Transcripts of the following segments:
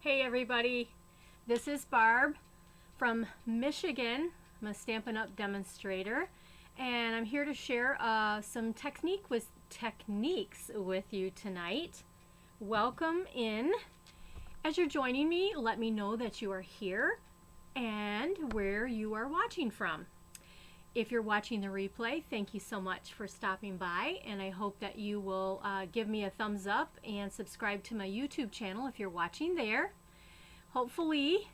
Hey everybody, this is Barb from Michigan. I'm a Stampin' Up demonstrator, and I'm here to share some techniques with you tonight. Welcome in. As you're joining me, let me know that you are here and where you are watching from. If you're watching the replay, thank you so much for stopping by, and I hope that you will give me a thumbs up and subscribe to my YouTube channel if you're watching there. Hopefully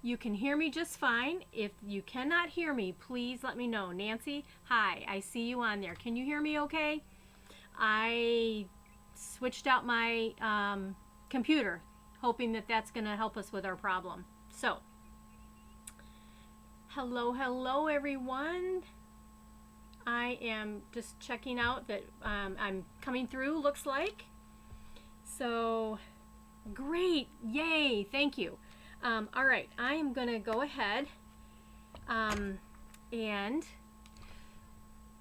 you can hear me just fine. If you cannot hear me, please let me know. Nancy, hi, I see you on there. Can you hear me okay? I switched out my computer, hoping that that's going to help us with our problem. So, hello everyone. I am just checking out that I'm coming through, looks like. So great, yay, thank you. All right, I am gonna go ahead and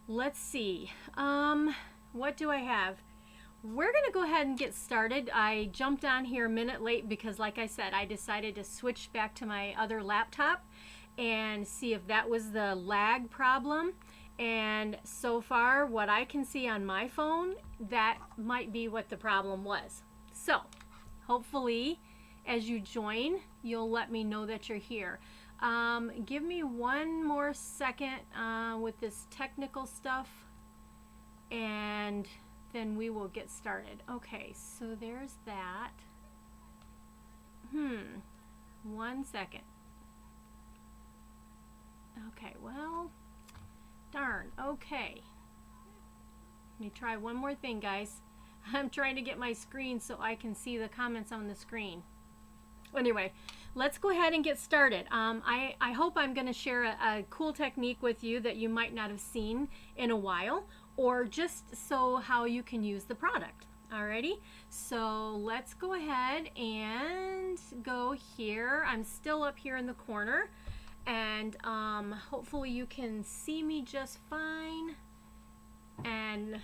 let's see, what do I have? We're gonna go ahead and get started. I jumped on here a minute late because, like I said, I decided to switch back to my other laptop and see if that was the lag problem. And so far, what I can see on my phone, that might be what the problem was. So hopefully as you join, you'll let me know that you're here. Give me one more second with this technical stuff, and then we will get started. Okay, so there's that. One second. Okay, well, darn, okay. Let me try one more thing, guys. I'm trying to get my screen so I can see the comments on the screen. Anyway, let's go ahead and get started. I hope I'm going to share a cool technique with you that you might not have seen in a while, or just so how you can use the product. Alrighty, so let's go ahead and go here. I'm still up here in the corner, and hopefully you can see me just fine. And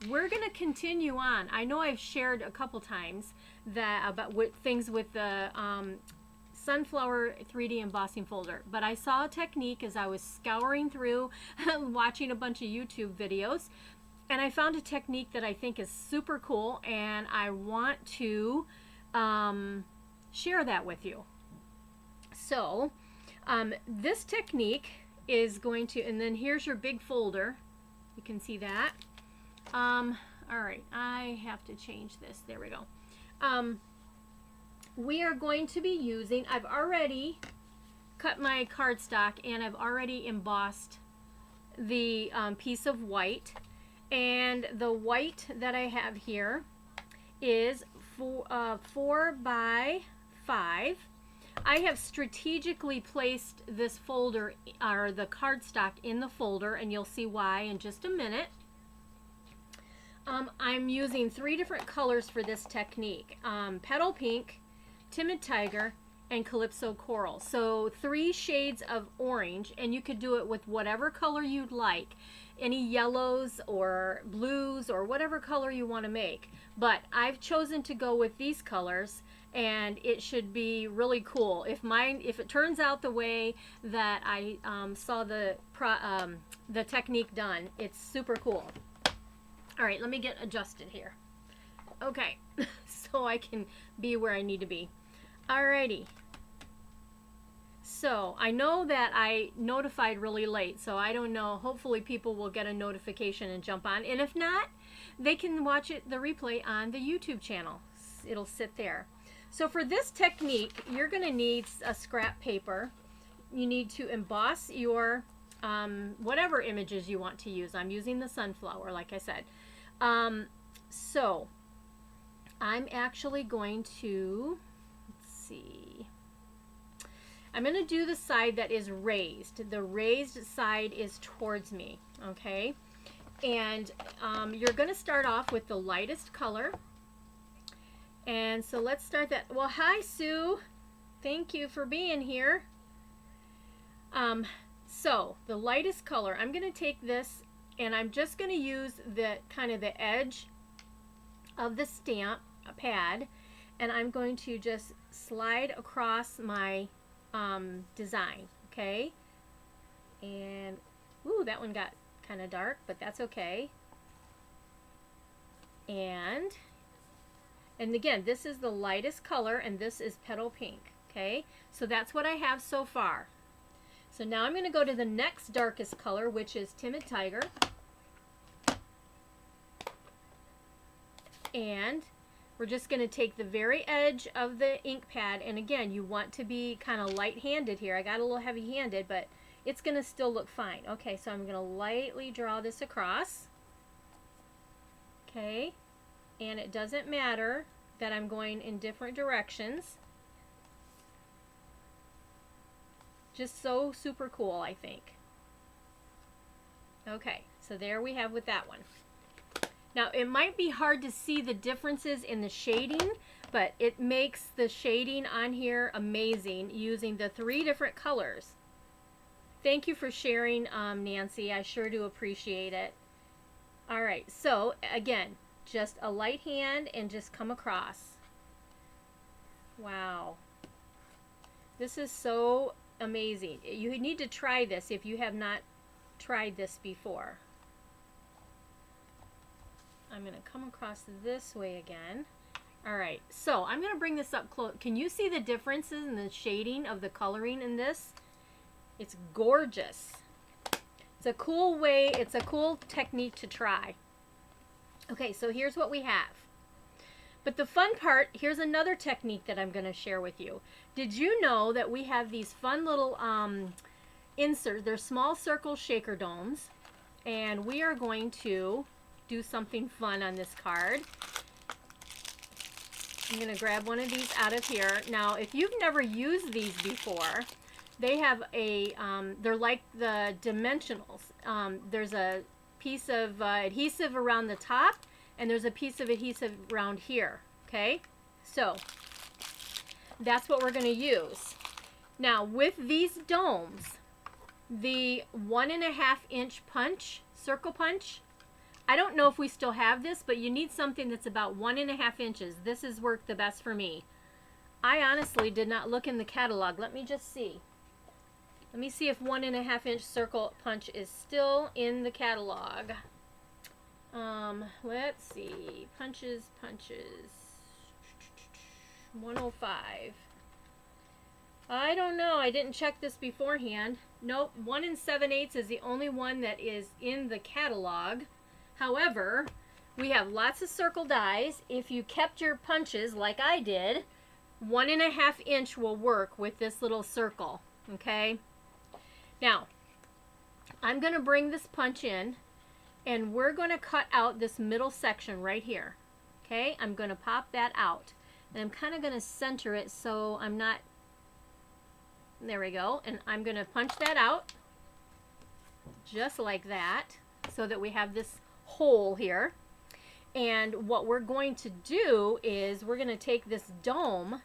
we're going to continue on. I know I've shared a couple times that about things with the Sunflower 3D embossing folder, but I saw a technique as I was scouring through watching a bunch of YouTube videos, and I found a technique that I think is super cool, and I want to share that with you. So this technique is going to, and then here's your big folder. You can see that. All right, I have to change this. There we go. We are going to be using, I've already cut my cardstock and I've already embossed the piece of white. And the white that I have here is 4 by 5. I have strategically placed this folder, or the cardstock, in the folder, and you'll see why in just a minute. I'm using 3 different colors for this technique. Petal Pink, Timid Tiger, and Calypso Coral. So 3 shades of orange, and you could do it with whatever color you'd like. Any yellows or blues or whatever color you want to make. But I've chosen to go with these colors, and it should be really cool. If it turns out the way that I saw the technique done, it's super cool. All right, let me get adjusted here. Okay, so I can be where I need to be. Alrighty. So I know that I notified really late, so I don't know. Hopefully people will get a notification and jump on. And if not, they can watch the replay on the YouTube channel. It'll sit there. So for this technique, you're going to need a scrap paper. You need to emboss your whatever images you want to use. I'm using the sunflower, like I said. So I'm actually going to, let's see, I'm going to do the side that is raised. The raised side is towards me, okay? And you're going to start off with the lightest color. And so let's start that. Well, hi, Sue. Thank you for being here. So the lightest color, I'm going to take this, and I'm just going to use the kind of the edge of the stamp pad, and I'm going to just slide across my design, okay? And, ooh, that one got kind of dark, but that's okay. And again, this is the lightest color, and this is petal pink, okay? So that's what I have so far. So now I'm going to go to the next darkest color, which is Timid Tiger. And we're just going to take the very edge of the ink pad, and again, you want to be kind of light-handed here. I got a little heavy-handed, but it's going to still look fine. Okay, so I'm going to lightly draw this across. Okay, and it doesn't matter that I'm going in different directions. Just so super cool, I think. Okay, so there we have with that one. Now, it might be hard to see the differences in the shading, but it makes the shading on here amazing using the 3 different colors. Thank you for sharing, Nancy. I sure do appreciate it. All right, so again, just a light hand and just come across. Wow. This is so amazing. You need to try this if you have not tried this before. I'm going to come across this way again. All right, so I'm going to bring this up close. Can you see the differences in the shading of the coloring in this? It's gorgeous. It's a cool way, it's a cool technique to try. Okay, so here's what we have. But the fun part, here's another technique that I'm going to share with you. Did you know that we have these fun little inserts? They're small circle shaker domes, and we are going to do something fun on this card. I'm going to grab one of these out of here. Now, if you've never used these before, they have a, they're like the dimensionals. There's a piece of adhesive around the top, and there's a piece of adhesive around here, okay? So, that's what we're going to use. Now, with these domes, the 1.5 inch punch, circle punch, I don't know if we still have this, but you need something that's about 1.5 inches. This has worked the best for me. I honestly did not look in the catalog. Let me just see. Let me see if 1.5 inch circle punch is still in the catalog. Let's see. Punches. 105. I don't know. I didn't check this beforehand. Nope. 1 7/8 is the only one that is in the catalog. However, we have lots of circle dies. If you kept your punches like I did, 1.5 inch will work with this little circle, okay? Now, I'm going to bring this punch in, and we're going to cut out this middle section right here, okay? I'm going to pop that out, and I'm kind of going to center it so I'm not, there we go, and I'm going to punch that out just like that so that we have this hole here. And what we're going to do is we're going to take this dome,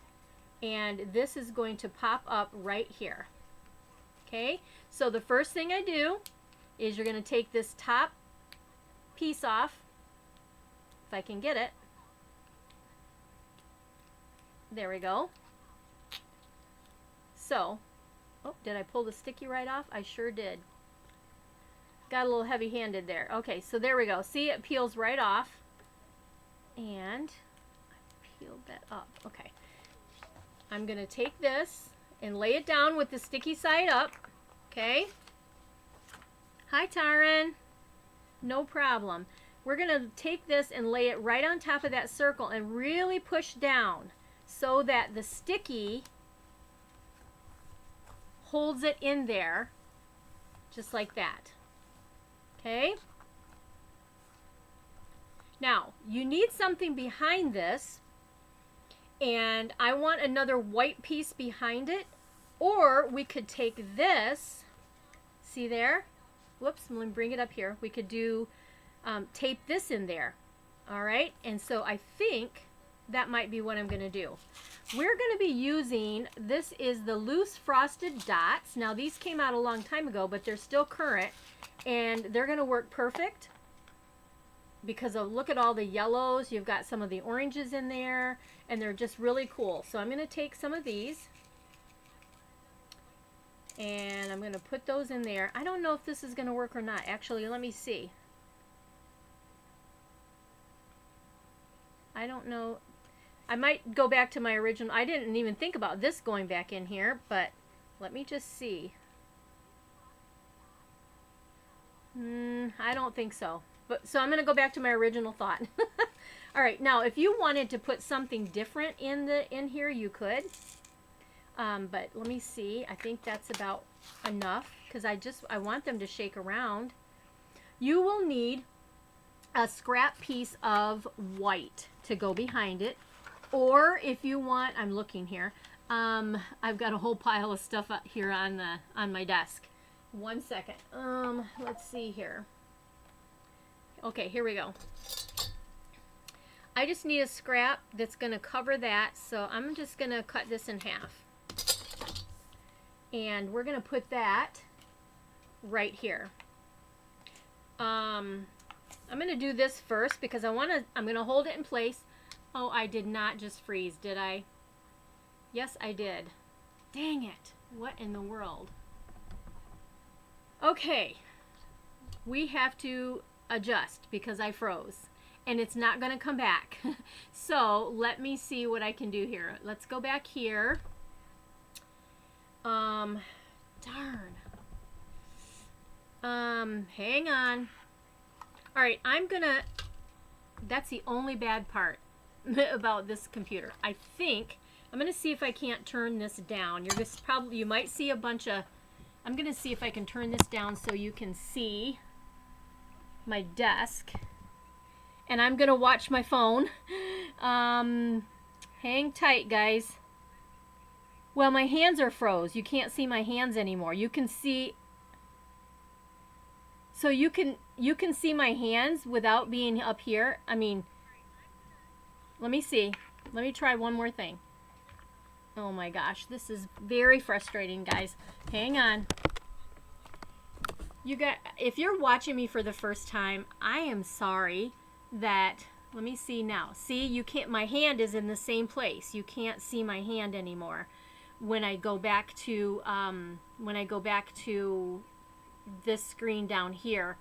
and this is going to pop up right here. Okay, so the first thing I do is you're going to take this top piece off, if I can get it. There we go. So, oh, did I pull the sticky right off? I sure did. Got a little heavy-handed there. Okay, so there we go. See, it peels right off. And I peeled that up. Okay. I'm going to take this and lay it down with the sticky side up. Okay. Hi, Taryn. No problem. We're going to take this and lay it right on top of that circle and really push down so that the sticky holds it in there just like that. Okay. Now, you need something behind this, and I want another white piece behind it, or we could take this, see there? Whoops, I'm going to bring it up here. We could do, tape this in there, all right? And so I think that might be what I'm going to do. We're going to be using, this is the loose frosted dots. Now, these came out a long time ago, but they're still current, and they're going to work perfect. because of, look at all the yellows. You've got some of the oranges in there, and they're just really cool. So I'm going to take some of these, and I'm going to put those in there. I don't know if this is going to work or not. Actually, let me see. I don't know. I might go back to my original. I didn't even think about this going back in here, but let me just see. I don't think so. But so I'm going to go back to my original thought. All right, now if you wanted to put something different in here, you could. But let me see. I think that's about enough because I want them to shake around. You will need a scrap piece of white to go behind it, or if you want, I'm looking here. I've got a whole pile of stuff up here on my desk. One second. Let's see here. Okay, here we go. I just need a scrap that's going to cover that, so I'm just going to cut this in half. And we're going to put that right here. I'm going to do this first because I'm going to hold it in place. Oh, I did not just freeze, did I? Yes, I did. Dang it. What in the world? Okay. We have to adjust because I froze. And it's not going to come back. So let me see what I can do here. Let's go back here. Darn. Hang on. All right, that's the only bad part about this computer. I think I'm going to see if I can't turn this down. You might see a bunch of, I'm going to see if I can turn this down so you can see my desk. And I'm going to watch my phone. Hang tight, guys. Well, my hands are froze. You can't see my hands anymore. You can see, so you can see my hands without being up here. I mean, let me see. Let me try one more thing. Oh my gosh, this is very frustrating, guys. Hang on. If you're watching me for the first time, I am sorry that, let me see now. See, you can't, my hand is in the same place. You can't see my hand anymore when I go back to this screen down here.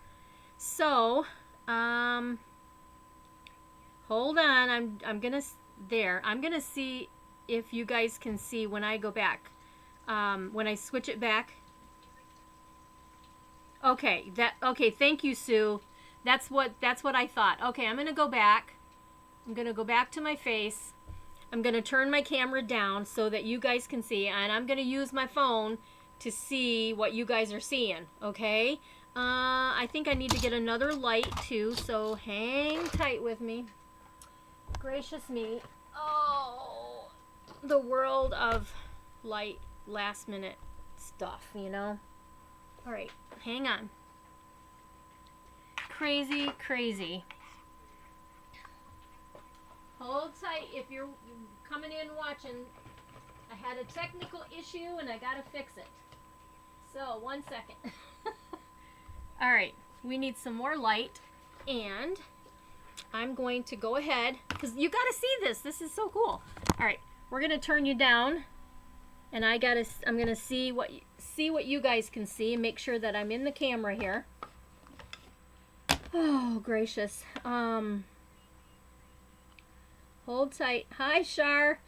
So, hold on. I'm gonna see if you guys can see when I go back. When I switch it back. Okay, thank you, Sue. That's what I thought. Okay, I'm gonna go back. I'm gonna go back to my face. I'm gonna turn my camera down so that you guys can see, and I'm gonna use my phone to see what you guys are seeing. Okay. I think I need to get another light too, so hang tight with me. Gracious me. Oh, the world of light, last minute stuff, you know. All right, hang on. Crazy, crazy. Hold tight if you're coming in watching. I had a technical issue and I gotta fix it. So, 1 second. All right, we need some more light, and I'm going to go ahead because you gotta see this. This is so cool. All right, we're gonna turn you down, and I'm gonna see what you guys can see and make sure that I'm in the camera here. Oh gracious. Hold tight. Hi, Shar.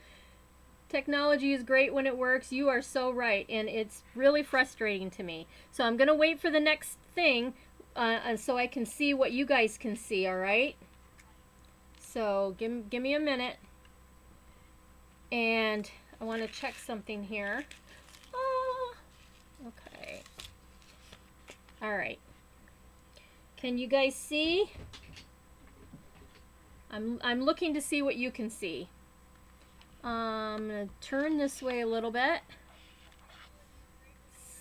Technology is great when it works. You are so right, and it's really frustrating to me. So I'm gonna wait for the next thing so I can see what you guys can see. All right. So give me a minute, and I want to check something here. Okay. All right. Can you guys see? I'm looking to see what you can see. I'm gonna turn this way a little bit.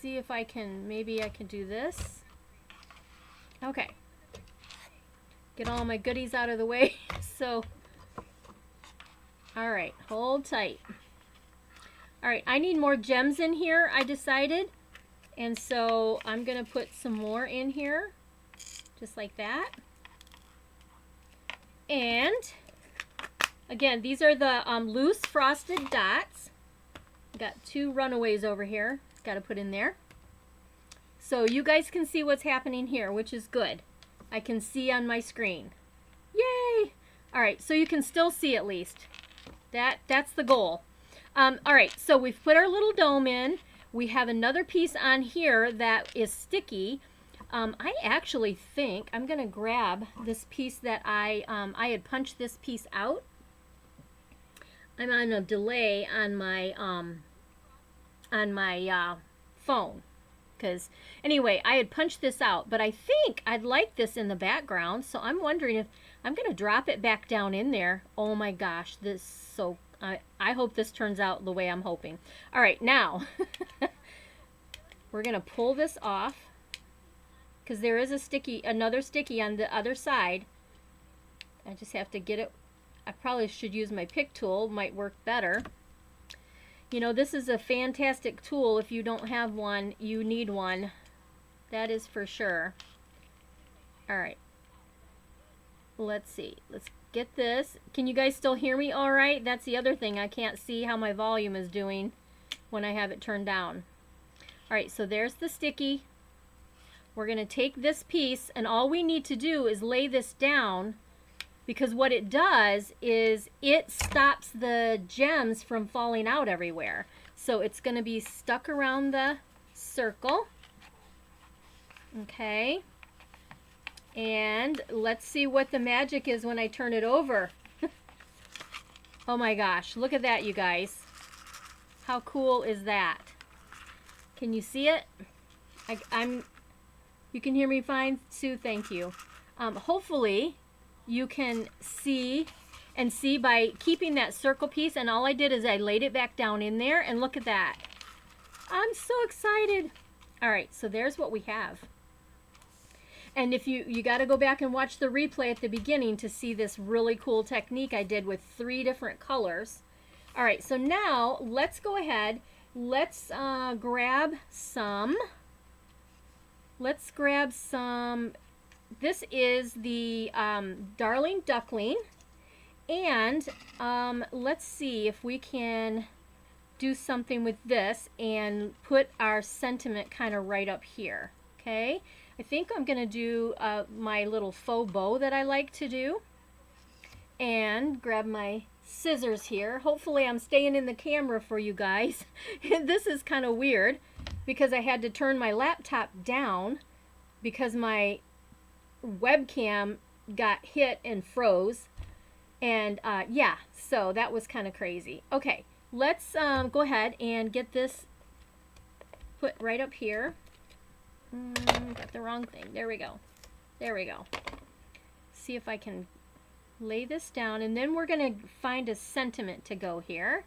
See if maybe I can do this. Okay. Get all my goodies out of the way. So, all right, hold tight. All right, I need more gems in here, I decided. And so I'm gonna put some more in here, just like that. And again, these are the loose frosted dots. Got 2 runaways over here. Got to put in there. So you guys can see what's happening here, which is good. I can see on my screen. Yay! All right, so you can still see at least. That's the goal. All right, so we've put our little dome in. We have another piece on here that is sticky. I actually think I'm gonna grab this piece that I had punched this piece out. I'm on a delay on my phone, because anyway, I had punched this out, but I think I'd like this in the background, so I'm wondering if I'm gonna drop it back down in there. Oh my gosh, this so I hope this turns out the way I'm hoping. All right, now we're gonna pull this off, because there is another sticky on the other side. I just have to get it. I probably should use my pick tool, might work better. You know, this is a fantastic tool. If you don't have one, you need one. That is for sure. All right. Let's see. Let's get this. Can you guys still hear me all right? That's the other thing. I can't see how my volume is doing when I have it turned down. All right, so there's the sticky. We're going to take this piece, and all we need to do is lay this down, because what it does is it stops the gems from falling out everywhere. So it's going to be stuck around the circle. Okay. And let's see what the magic is when I turn it over. Oh my gosh, look at that, you guys. How cool is that? Can you see it? You can hear me fine, Sue? Thank you. Hopefully you can see by keeping that circle piece, and all I did is I laid it back down in there, and look at that. I'm so excited. All right, so there's what we have. And if you got to go back and watch the replay at the beginning to see this really cool technique I did with 3 different colors. All right, so now let's go ahead. Let's grab some. This is the Darling Duckling. And let's see if we can do something with this and put our sentiment kind of right up here. Okay, I think I'm going to do my little faux bow that I like to do. And grab my scissors here. Hopefully I'm staying in the camera for you guys. This is kind of weird because I had to turn my laptop down because my webcam got hit and froze. And yeah, so that was kind of crazy. Okay, let's go ahead and get this put right up here. Got the wrong thing. There we go. There we go. See if I can lay this down, and then we're going to find a sentiment to go here.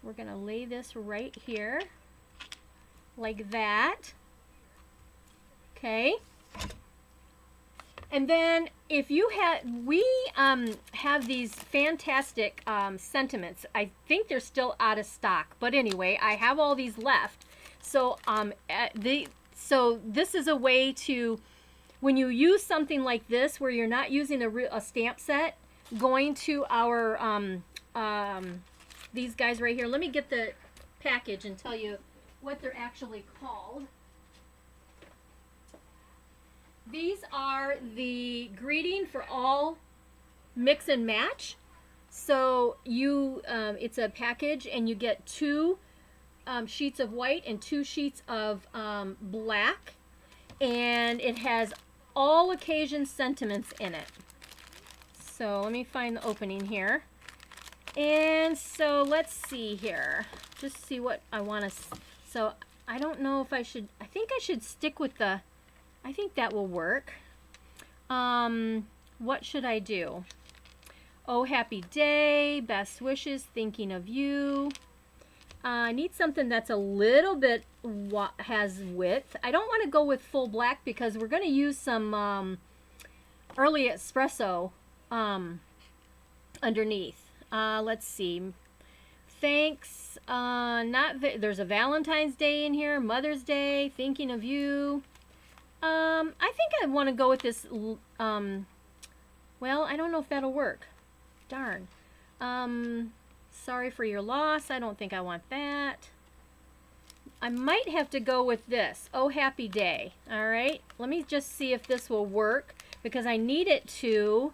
We're going to lay this right here like that. Okay. And then if you we have these fantastic sentiments. I think they're still out of stock, but anyway, I have all these left. So so this is a way to, when you use something like this where you're not using a stamp set, going to our these guys right here. Let me get the package and tell you what they're actually called. These are the Greeting for All Mix and Match. So you, it's a package, and you get 2 sheets of white and 2 sheets of black, and it has all occasion sentiments in it. So let me find the opening here. And so let's see here. Just see what I want to. So I don't know if I should. I think I should stick with the. I think that will work. What should I do? Oh, happy day, best wishes, thinking of you. I need something that's a little bit has width. I don't want to go with full black because we're going to use some early espresso underneath. Let's see. Thanks. There's a Valentine's Day in here, Mother's Day, thinking of you. I think I want to go with this, what Well, I don't know if that'll work. Darn. Sorry for your loss. I don't think I want that. I might have to go with this. Oh, happy day. All right. Let me just see if this will work because I need it to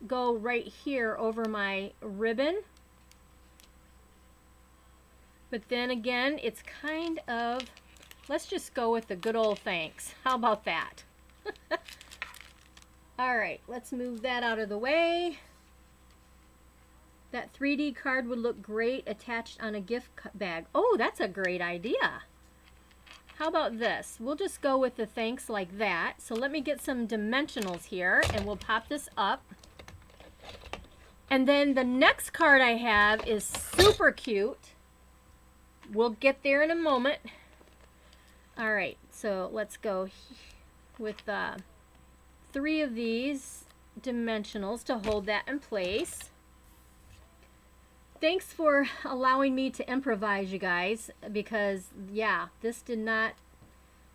go right here over my ribbon. But then again, it's kind of, let's just go with the good old thanks. How about that? All right, let's move that out of the way. That 3D card would look great attached on a gift bag. Oh, that's a great idea. How about this? We'll just go with the thanks like that. So let me get some dimensionals here and we'll pop this up. And then the next card I have is super cute. We'll get there in a moment. All right, so let's go with 3 of these dimensionals to hold that in place. Thanks for allowing me to improvise, you guys, because yeah, this did not,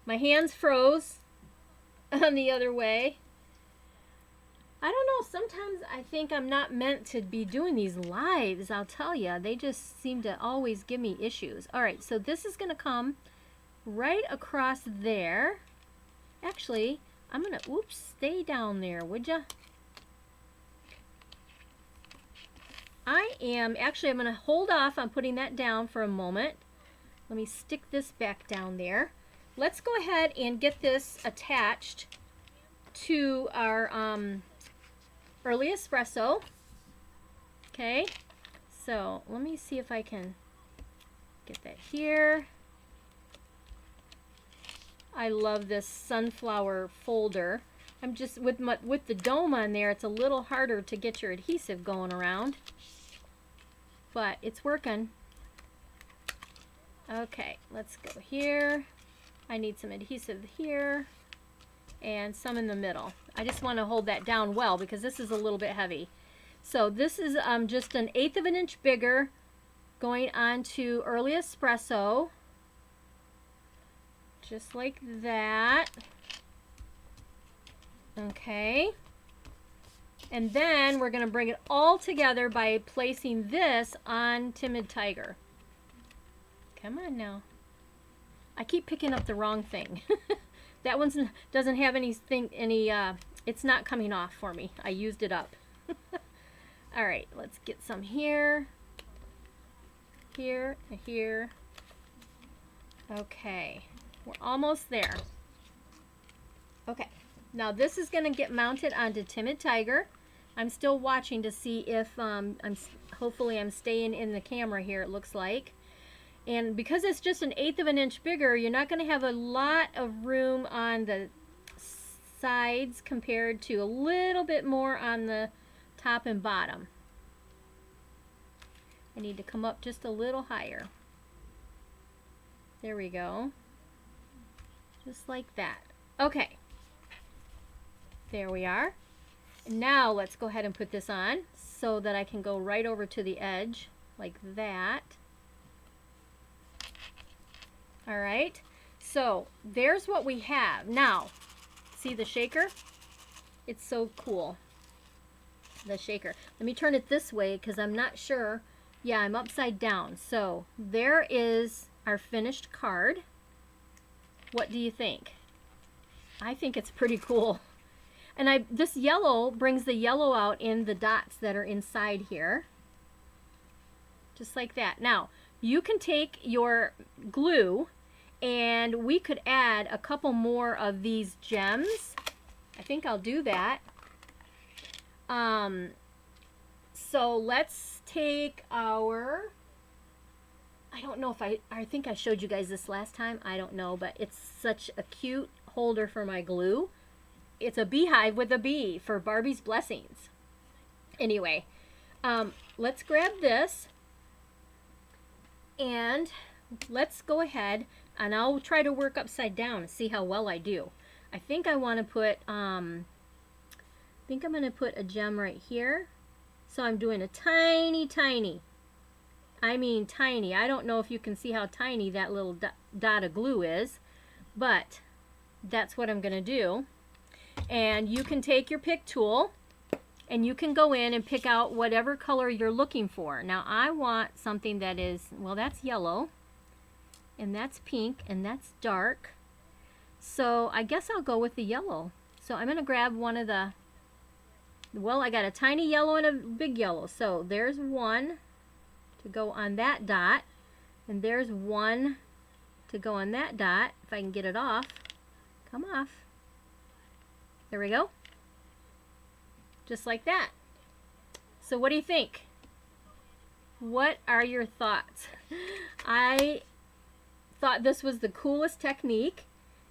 my hands froze on the other way. I don't know, sometimes I think I'm not meant to be doing these lives, I'll tell you. They just seem to always give me issues. All right, so this is going to come right across there. Actually, I'm going to, oops, stay down there, would ya? I'm going to hold off on putting that down for a moment. Let me stick this back down there. Let's go ahead and get this attached to our early espresso. Okay, so let me see if I can get that here. I love this sunflower folder. I'm just, with the dome on there, it's a little harder to get your adhesive going around. But it's working. Okay, let's go here. I need some adhesive here and some in the middle. I just want to hold that down well because this is a little bit heavy. So this is just 1/8 of an inch bigger going on to early espresso. Just like that. Okay. And then we're going to bring it all together by placing this on Timid Tiger. Come on now. I keep picking up the wrong thing. That one doesn't have anything, it's not coming off for me. I used it up. All right, let's get some here. Here, here. Okay, we're almost there. Okay, now this is going to get mounted onto Timid Tiger. I'm still watching to see if hopefully I'm staying in the camera here, it looks like. And because it's just 1/8 of an inch bigger, you're not going to have a lot of room on the sides compared to a little bit more on the top and bottom. I need to come up just a little higher. There we go. Just like that. Okay. There we are. Now let's go ahead and put this on so that I can go right over to the edge like that. All right, so there's what we have. Now, see the shaker? It's so cool, the shaker. Let me turn it this way because I'm not sure. Yeah, I'm upside down. So there is our finished card. What do you think? I think it's pretty cool. And this yellow brings the yellow out in the dots that are inside here. Just like that. Now, you can take your glue and we could add a couple more of these gems. I think I'll do that. So let's take our, I don't know if I think I showed you guys this last time. I don't know, but it's such a cute holder for my glue. It's a beehive with a bee for Barbie's blessings. Anyway, let's grab this and let's go ahead and I'll try to work upside down and see how well I do. I think I want to put, I think I'm going to put a gem right here. So I'm doing a tiny, tiny, I mean tiny. I don't know if you can see how tiny that little dot of glue is, but that's what I'm going to do. And you can take your pick tool and you can go in and pick out whatever color you're looking for. Now I want something that is, well, that's yellow, and that's pink, and that's dark. So I guess I'll go with the yellow. So I'm going to grab one of the, well, I got a tiny yellow and a big yellow. So there's one to go on that dot, and there's one to go on that dot. If I can get it off. Come off. There we go. Just like that. So what do you think? What are your thoughts? I thought this was the coolest technique,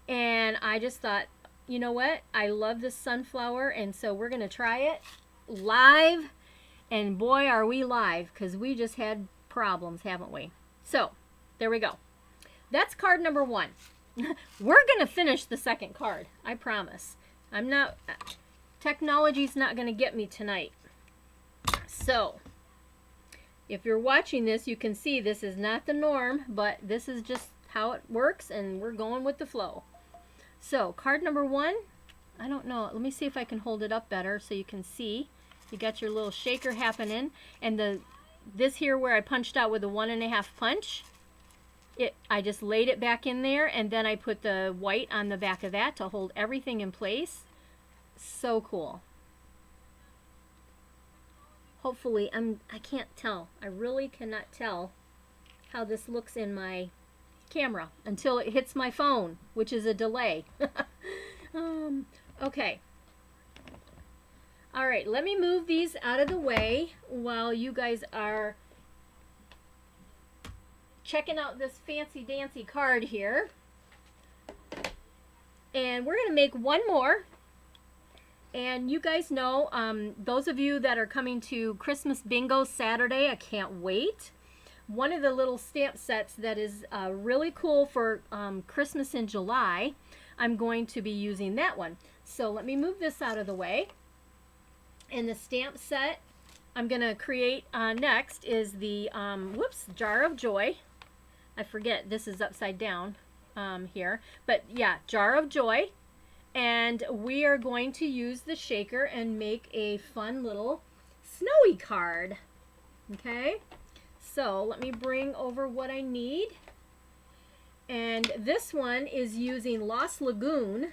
and I just thought, you know what? I love this sunflower, and so we're going to try it live, and boy, are we live, because we just had problems, haven't we? So, there we go. That's card number 1. We're going to finish the second card, I promise. Technology's not going to get me tonight. So, if you're watching this, you can see this is not the norm, but this is just how it works, and we're going with the flow. So, card number 1, I don't know. Let me see if I can hold it up better so you can see. You got your little shaker happening, and this here where I punched out with a 1.5 punch, I just laid it back in there, and then I put the white on the back of that to hold everything in place. So cool. Hopefully, I can't tell. I really cannot tell how this looks in my camera until it hits my phone, which is a delay. Okay. All right, let me move these out of the way while you guys are checking out this fancy dancy card here. And we're going to make one more. And you guys know, those of you that are coming to Christmas Bingo Saturday, I can't wait. One of the little stamp sets that is really cool for Christmas in July, I'm going to be using that one. So let me move this out of the way. And the stamp set I'm going to create next is the, Jar of Joy. I forget, this is upside down here. But yeah, Jar of Joy. And we are going to use the shaker and make a fun little snowy card. Okay? So let me bring over what I need. And this one is using Lost Lagoon.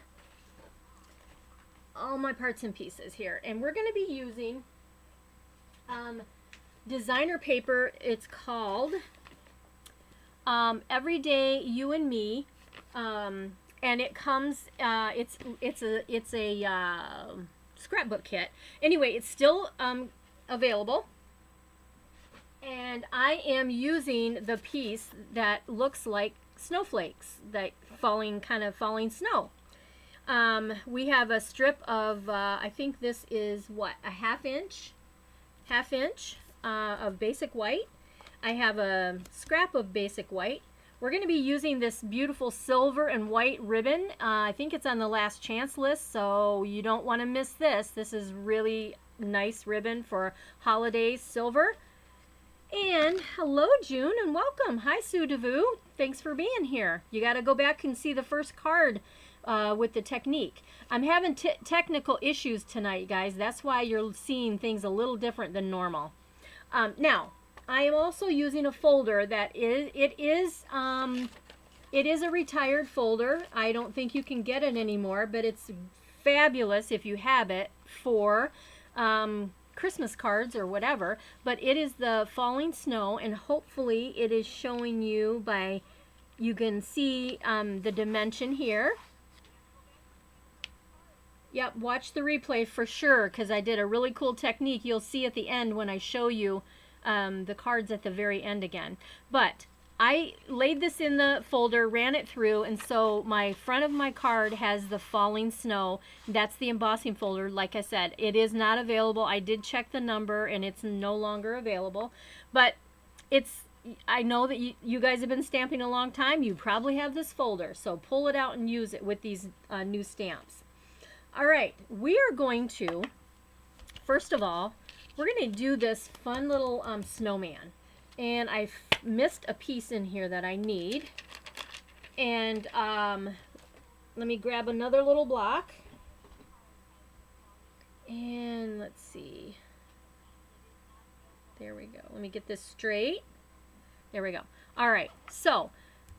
All my parts and pieces here. And we're going to be using designer paper. It's called Everyday You and Me. And it comes, it's a scrapbook kit. Anyway, it's still available. And I am using the piece that looks like snowflakes, like kind of falling snow. We have a strip of, I think this is what, a half inch of basic white. I have a scrap of basic white. We're going to be using this beautiful silver and white ribbon. I think it's on the last chance list, so you don't want to miss this. This is really nice ribbon for holidays, silver. And hello, June, and welcome. Hi, Sue DeVue. Thanks for being here. You got to go back and see the first card with the technique. I'm having technical issues tonight, guys. That's why you're seeing things a little different than normal. Now, I am also using a folder that it is a retired folder. I don't think you can get it anymore, but it's fabulous if you have it for Christmas cards or whatever. But it is the falling snow, and hopefully it is showing you you can see the dimension here. Yep, watch the replay for sure, because I did a really cool technique. You'll see at the end when I show you the cards at the very end again. But I laid this in the folder, ran it through, and so my front of my card has the falling snow. That's the embossing folder. Like I said, it is not available. I did check the number, and it's no longer available. But I know that you guys have been stamping a long time. You probably have this folder, so pull it out and use it with these new stamps. All right, we are going to, first of all, we're going to do this fun little snowman. And I missed a piece in here that I need. And let me grab another little block. And let's see. There we go. Let me get this straight. There we go. All right, so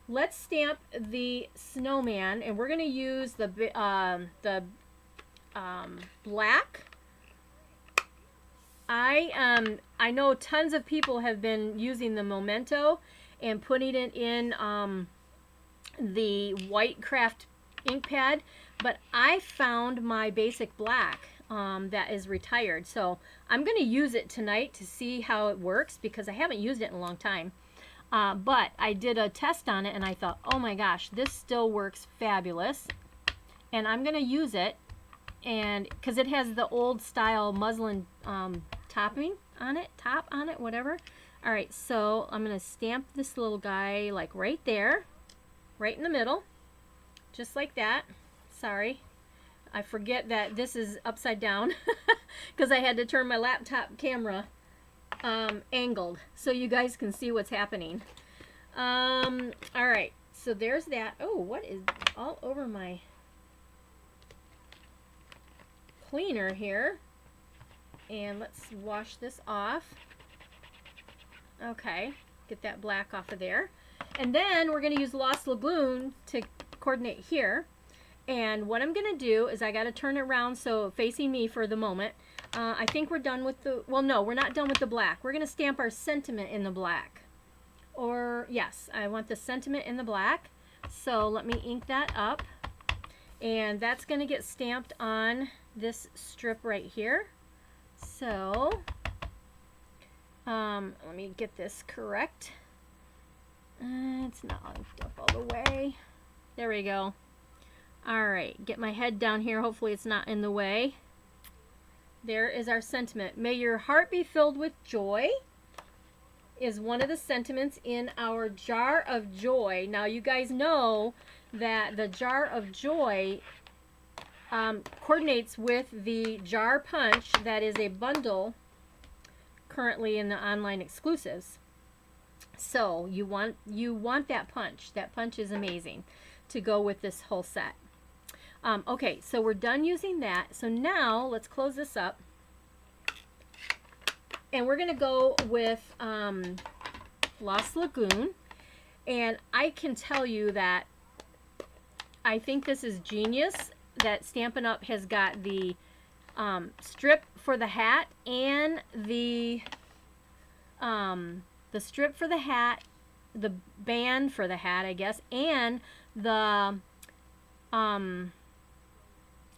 let's stamp the snowman, and we're going to use the black. I know tons of people have been using the Memento and putting it in the white craft ink pad, but I found my basic black that is retired, so I'm going to use it tonight to see how it works because I haven't used it in a long time. But I did a test on it and I thought, oh my gosh, this still works fabulous, and I'm going to use it, and because it has the old style muslin top on it, whatever. All right, so I'm going to stamp this little guy like right there, right in the middle, just like that. Sorry, I forget that this is upside down because I had to turn my laptop camera angled so you guys can see what's happening. All right, so there's that. Oh, what is all over my cleaner here? And let's wash this off. Okay, get that black off of there. And then we're going to use Lost Lagoon to coordinate here. And what I'm going to do is I got to turn it around so facing me for the moment. I think we're done with the, well, no, we're not done with the black. We're going to stamp our sentiment in the black. Or, yes, I want the sentiment in the black. So let me ink that up. And that's going to get stamped on this strip right here. So, let me get this correct. It's not linked up all the way. There we go. All right, get my head down here. Hopefully it's not in the way. There is our sentiment. May your heart be filled with joy is one of the sentiments in our jar of joy. Now you guys know that the jar of joy coordinates with the jar punch that is a bundle currently in the online exclusives. So you want that punch. That punch is amazing to go with this whole set. Okay, so we're done using that. So now let's close this up. And we're going to go with Lost Lagoon. And I can tell you that I think this is genius that Stampin' Up! Has got the strip for the hat and the strip for the hat, the band for the hat, I guess, and the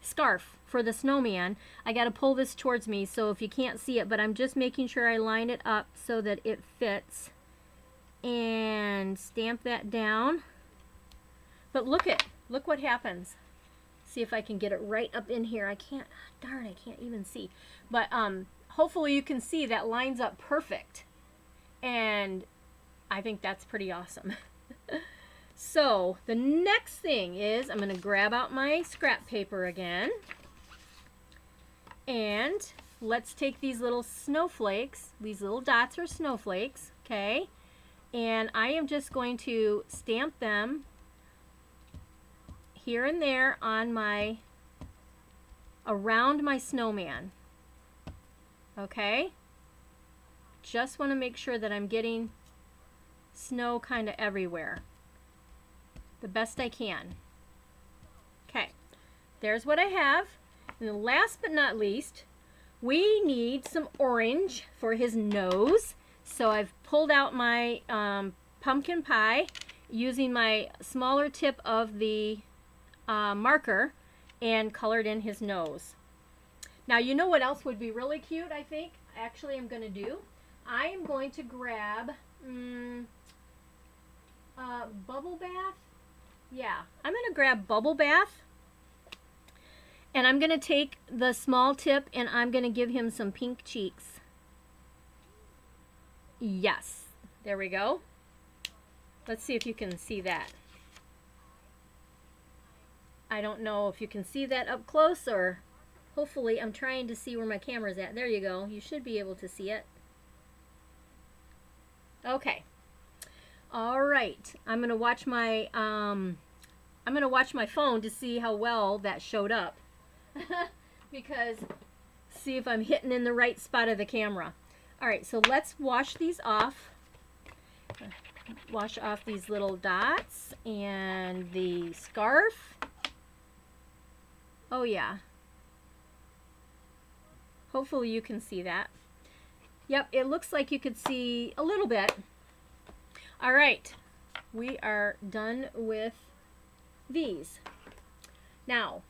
scarf for the snowman. I got to pull this towards me so if you can't see it, but I'm just making sure I line it up so that it fits and stamp that down. But look what happens. See if I can get it right up in here. I can't, darn, I can't even see. But hopefully you can see that lines up perfect. And I think that's pretty awesome. So the next thing is I'm going to grab out my scrap paper again. And let's take these little snowflakes. These little dots are snowflakes, okay? And I am just going to stamp them here and there on my, around my snowman. Okay? Just want to make sure that I'm getting snow kind of everywhere the best I can. Okay, there's what I have. And then last but not least, we need some orange for his nose. So I've pulled out my pumpkin pie using my smaller tip of the marker and colored in his nose. Now you know what else would be really cute, I think? Actually, I'm going to do. I am going to grab Bubble Bath. Yeah, I'm going to grab Bubble Bath. And I'm going to take the small tip and I'm going to give him some pink cheeks. Yes, there we go. Let's see if you can see that. I don't know if you can see that up close, or hopefully I'm trying to see where my camera's at. There you go. You should be able to see it. Okay. All right. I'm going to watch my phone to see how well that showed up. Because See if I'm hitting in the right spot of the camera. All right, so let's wash these off. Wash off these little dots and the scarf. Oh yeah. Hopefully you can see that. Yep, it looks like you could see a little bit. All right, we are done with these. Now,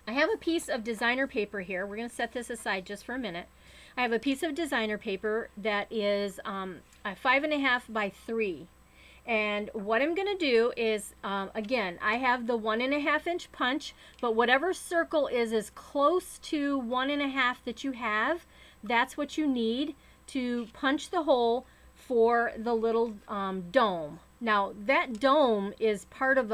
I have a piece of designer paper here. We're going to set this aside just for a minute. I have a piece of designer paper that is 5.5 by 3. And what I'm going to do is, again, I have the 1.5 inch punch, but whatever circle is as close to 1.5 that you have, that's what you need to punch the hole for the little dome. Now, that dome is part of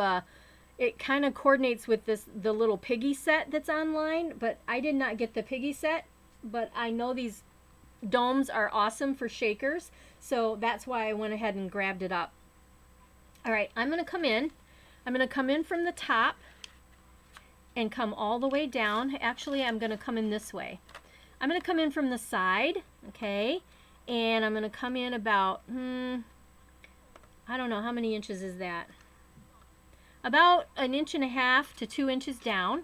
it kind of coordinates with the little piggy set that's online, but I did not get the piggy set, but I know these domes are awesome for shakers, so that's why I went ahead and grabbed it up. All right, I'm going to come in. I'm going to come in from the top and come all the way down. Actually, I'm going to come in this way. I'm going to come in from the side, okay, and I'm going to come in about, I don't know, how many inches is that? About 1.5 to 2 inches down.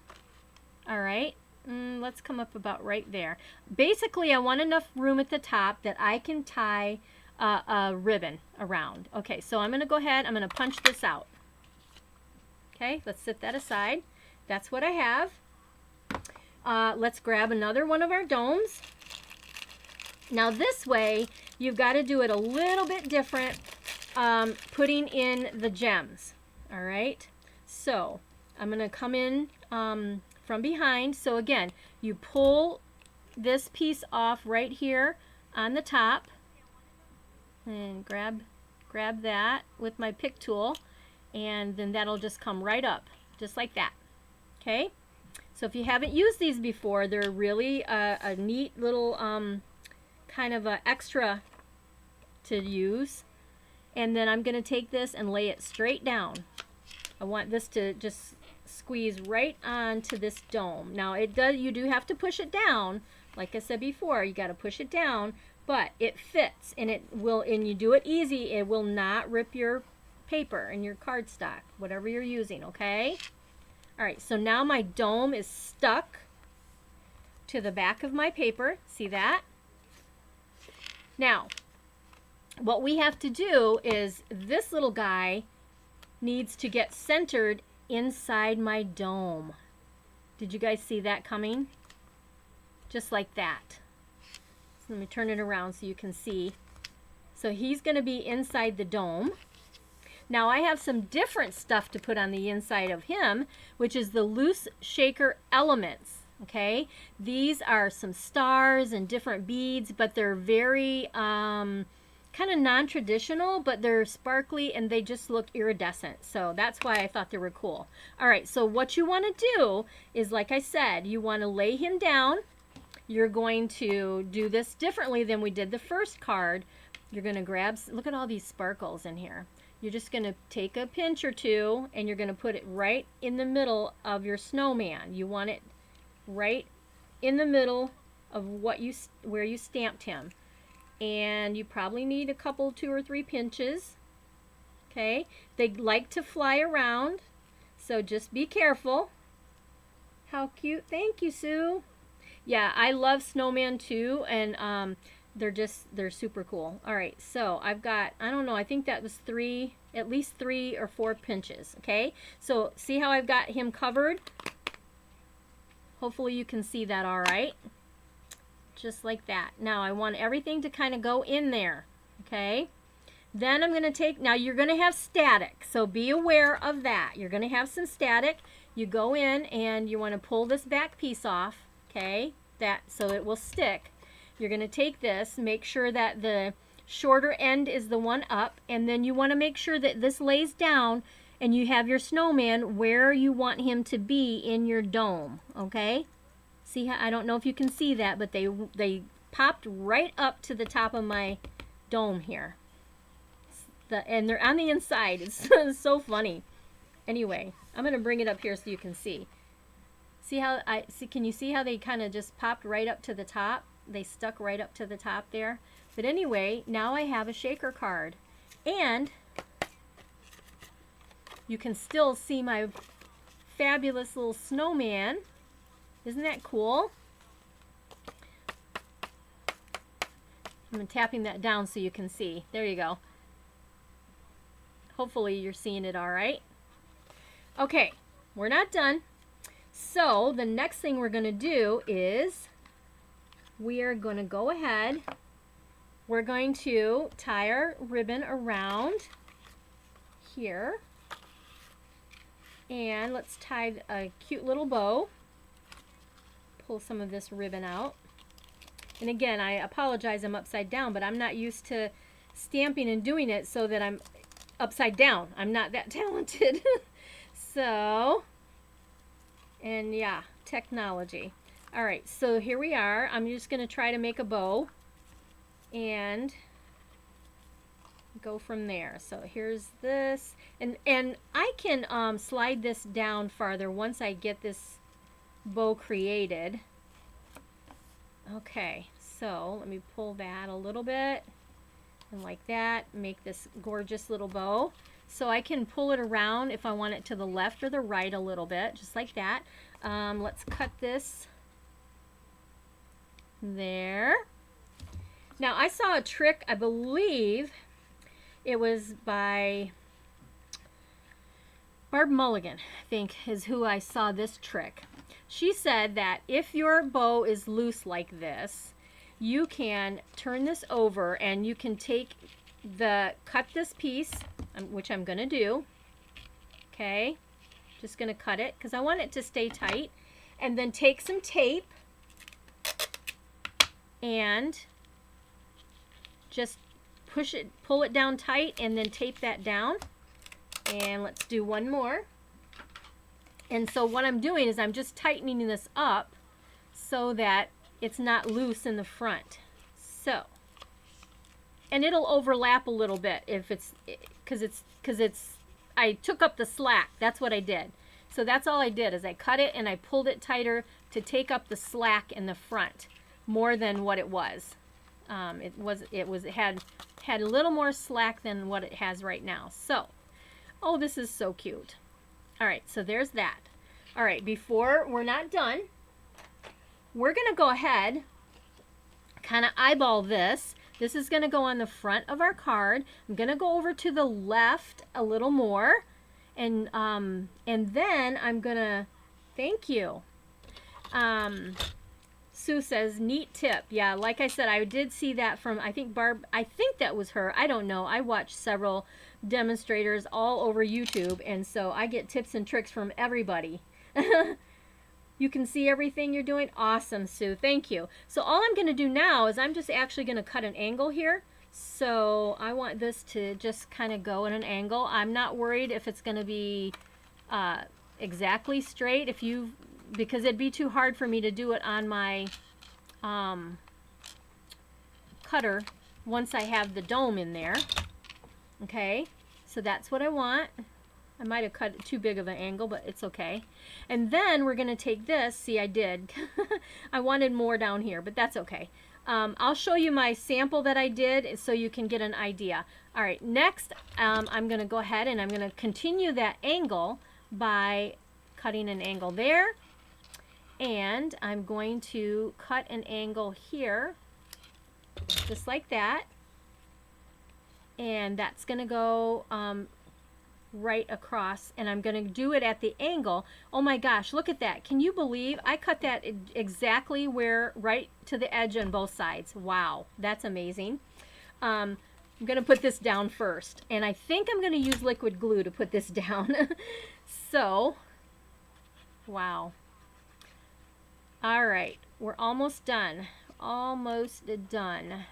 All right, let's come up about right there. Basically, I want enough room at the top that I can tie a ribbon around. Okay, so I'm going to go ahead, I'm going to punch this out. Okay, let's set that aside. That's what I have. Let's grab another one of our domes. Now this way, you've got to do it a little bit different, putting in the gems. All right, so I'm going to come in from behind. So again, you pull this piece off right here on the top and grab that with my pick tool, and then that'll just come right up just like that. Okay, so if you haven't used these before, they're really a neat little kind of a extra to use. And then I'm going to take this and lay it straight down. I want this to just squeeze right onto this dome. Now you do have to push it down. Like I said before, you got to push it down, but it fits, and and you do it easy, it will not rip your paper and your cardstock, whatever you're using, okay? All right, so now my dome is stuck to the back of my paper. See that? Now, what we have to do is this little guy needs to get centered inside my dome. Did you guys see that coming? Just like that. So let me turn it around so you can see. So he's going to be inside the dome. Now I have some different stuff to put on the inside of him, which is the loose shaker elements. Okay, these are some stars and different beads, but they're very kind of non-traditional, but they're sparkly and they just look iridescent. So that's why I thought they were cool. All right, so what you want to do is, like I said, you want to lay him down. You're going to do this differently than we did the first card. You're going to grab, look at all these sparkles in here. You're just going to take a pinch or two and you're going to put it right in the middle of your snowman. You want it right in the middle of where you stamped him. And you probably need a couple, 2 or 3 pinches. Okay, they like to fly around, so just be careful. How cute. Thank you, Sue. Yeah, I love snowman too, and they're super cool. All right, so I've got, I don't know, I think that was at least 3 or 4 pinches. Okay, so see how I've got him covered? Hopefully you can see that all right. Just like that. Now I want everything to kind of go in there. Okay, then I'm going to take, now you're going to have static, so be aware of that. You're going to have some static. You go in and you want to pull this back piece off. Okay, so it will stick. You're going to take this, make sure that the shorter end is the one up, and then you want to make sure that this lays down and you have your snowman where you want him to be in your dome. Okay, see how, I don't know if you can see that, but they popped right up to the top of my dome here. And they're on the inside. It's so funny. Anyway, I'm going to bring it up here so you can see. See how can you see how they kind of just popped right up to the top? They stuck right up to the top there. But anyway, now I have a shaker card. And you can still see my fabulous little snowman. Isn't that cool? I'm tapping that down so you can see. There you go. Hopefully you're seeing it all right. Okay, we're not done. So the next thing we're going to do is we are going to go ahead. We're going to tie our ribbon around here. And let's tie a cute little bow. Pull some of this ribbon out. And again, I apologize I'm upside down, but I'm not used to stamping and doing it so that I'm upside down. I'm not that talented. So, and yeah, technology. All right, so here we are. I'm just going to try to make a bow and go from there. So here's this. And I can slide this down farther once I get this bow created. Okay, so let me pull that a little bit, and like that, make this gorgeous little bow. So I can pull it around if I want it to the left or the right a little bit, just like that. Let's cut this there. Now I saw a trick, I believe it was by Barb Mulligan, I think is who I saw this trick. She said that if your bow is loose like this, you can turn this over and you can cut this piece, which I'm going to do. Okay, just going to cut it because I want it to stay tight. And then take some tape and just pull it down tight and then tape that down. And let's do one more. And so what I'm doing is I'm just tightening this up so that it's not loose in the front. So, and it'll overlap a little bit if it's, I took up the slack. That's what I did. So that's all I did is I cut it and I pulled it tighter to take up the slack in the front more than what it was. It had a little more slack than what it has right now. So, oh, this is so cute. All right, so there's that. All right, before we're not done, we're going to go ahead, kind of eyeball this. This is going to go on the front of our card. I'm going to go over to the left a little more, and then I'm going to, thank you. Sue says, neat tip. Yeah, like I said, I did see that from, I think Barb, I think that was her. I don't know. I watched several demonstrators all over YouTube, and so I get tips and tricks from everybody. You can see everything you're doing. Awesome, Sue. Thank you. So all I'm going to do now is I'm just actually going to cut an angle here. So I want this to just kind of go in an angle. I'm not worried if it's going to be exactly straight. Because it'd be too hard for me to do it on my cutter once I have the dome in there. Okay, so that's what I want. I might have cut it too big of an angle, but it's okay. And then we're going to take this. See, I did. I wanted more down here, but that's okay. I'll show you my sample that I did so you can get an idea. All right, next I'm going to go ahead and I'm going to continue that angle by cutting an angle there. And I'm going to cut an angle here, just like that. And that's going to go right across, and I'm going to do it at the angle. Oh my gosh, look at that. Can you believe I cut that exactly right to the edge on both sides? Wow, that's amazing. I'm going to put this down first, and I think I'm going to use liquid glue to put this down. So, wow. All right, we're almost done. Almost done.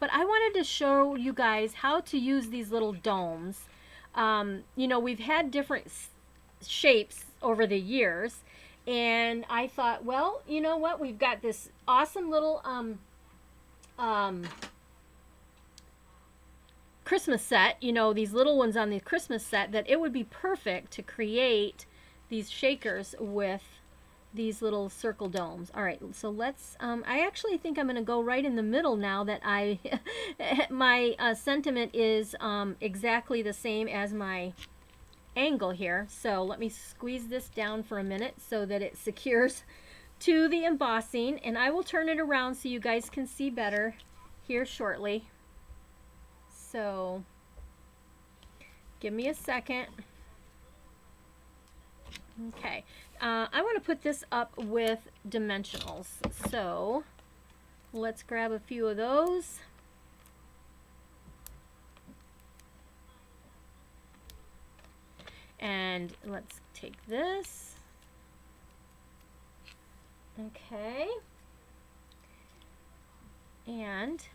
But I wanted to show you guys how to use these little domes. You know, we've had different shapes over the years, and I thought, well, you know what? We've got this awesome little Christmas set, you know, these little ones on the Christmas set, that it would be perfect to create these shakers with these little circle domes. All right, so let's, I actually think I'm going to go right in the middle now that I, my sentiment is exactly the same as my angle here. So let me squeeze this down for a minute so that it secures to the embossing, and I will turn it around so you guys can see better here shortly. So give me a second. Okay, I want to put this up with dimensionals, so let's grab a few of those. And let's take this. Okay. And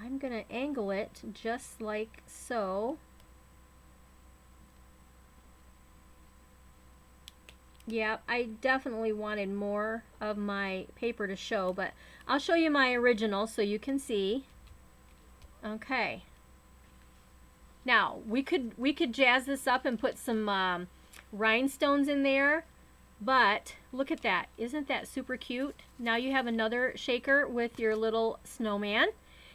I'm going to angle it just like so. Yeah, I definitely wanted more of my paper to show, but I'll show you my original so you can see. Okay. Now, we could jazz this up and put some rhinestones in there, but look at that. Isn't that super cute? Now you have another shaker with your little snowman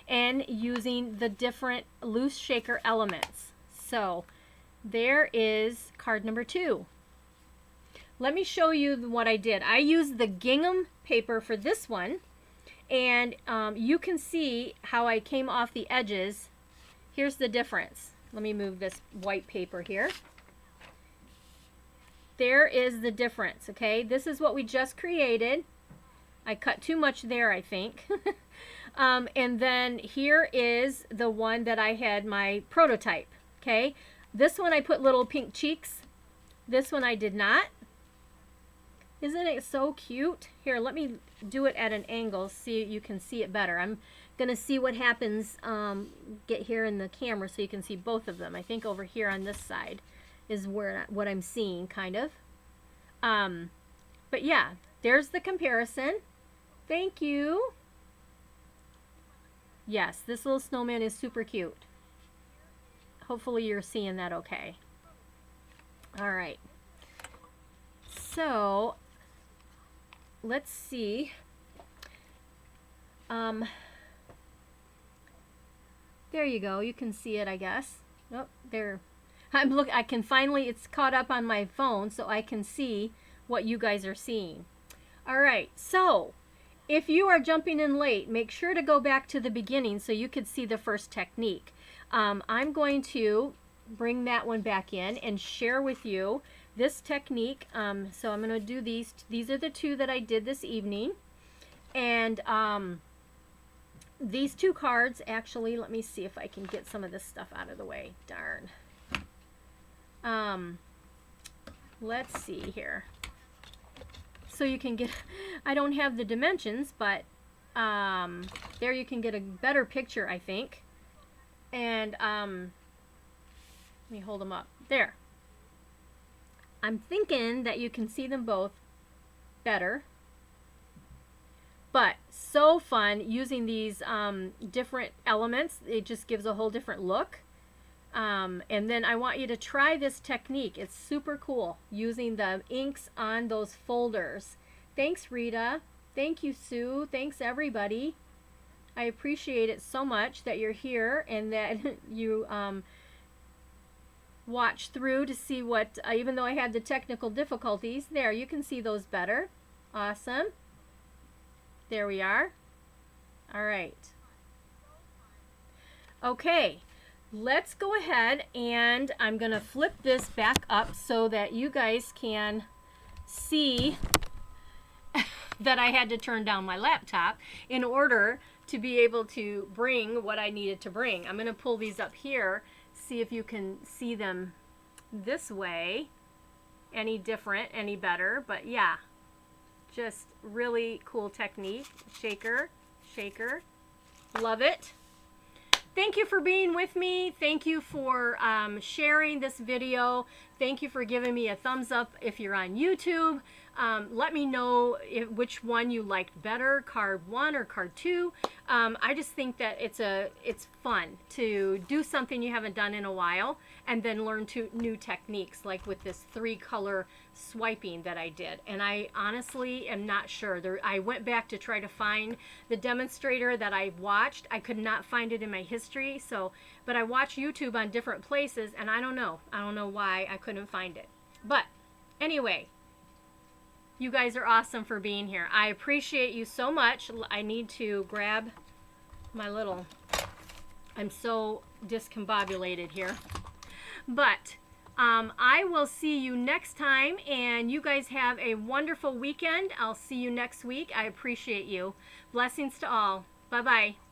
and using the different loose shaker elements. So there is card number 2. Let me show you what I did. I used the gingham paper for this one, and you can see how I came off the edges. Here's the difference. Let me move this white paper here. There is the difference, okay? This is what we just created. I cut too much there, I think. And then here is the one that I had my prototype, okay? This one I put little pink cheeks. This one I did not. Isn't it so cute? Here, let me do it at an angle so you can see it better. I'm going to see what happens, get here in the camera so you can see both of them. I think over here on this side is where what I'm seeing, kind of. But yeah, there's the comparison. Thank you. Yes, this little snowman is super cute. Hopefully you're seeing that okay. All right. So let's see. There you go. You can see it, I guess. Nope, there. I can finally, it's caught up on my phone so I can see what you guys are seeing. All right, so if you are jumping in late, make sure to go back to the beginning so you could see the first technique. I'm going to bring that one back in and share with you this technique. So I'm going to do these. These are the 2 that I did this evening. And these 2 cards, actually, let me see if I can get some of this stuff out of the way. Darn. Let's see here. So you can get, I don't have the dimensions, but there you can get a better picture, I think. And let me hold them up. There. I'm thinking that you can see them both better. But so fun using these different elements. It just gives a whole different look. And then I want you to try this technique. It's super cool using the inks on those folders. Thanks, Rita. Thank you, Sue. Thanks, everybody. I appreciate it so much that you're here and that you watch through to see what, even though I had the technical difficulties, there, you can see those better. Awesome. There we are. All right. Okay, let's go ahead and I'm going to flip this back up so that you guys can see that I had to turn down my laptop in order to be able to bring what I needed to bring. I'm going to pull these up here, see if you can see them this way. Any different, any better, but yeah. Just really cool technique. Shaker, shaker. Love it. Thank you for being with me. Thank you for sharing this video. Thank you for giving me a thumbs up if you're on YouTube. Let me know which one you liked better, card 1 or card 2. I just think that it's fun to do something you haven't done in a while and then learn new techniques, like with this 3-color swiping that I did. And I honestly am not sure. I went back to try to find the demonstrator that I watched. I could not find it in my history, but I watch YouTube on different places, and I don't know. I don't know why I couldn't find it. But anyway, you guys are awesome for being here. I appreciate you so much. I need to grab my little... I'm so discombobulated here. But I will see you next time, and you guys have a wonderful weekend. I'll see you next week. I appreciate you. Blessings to all. Bye-bye.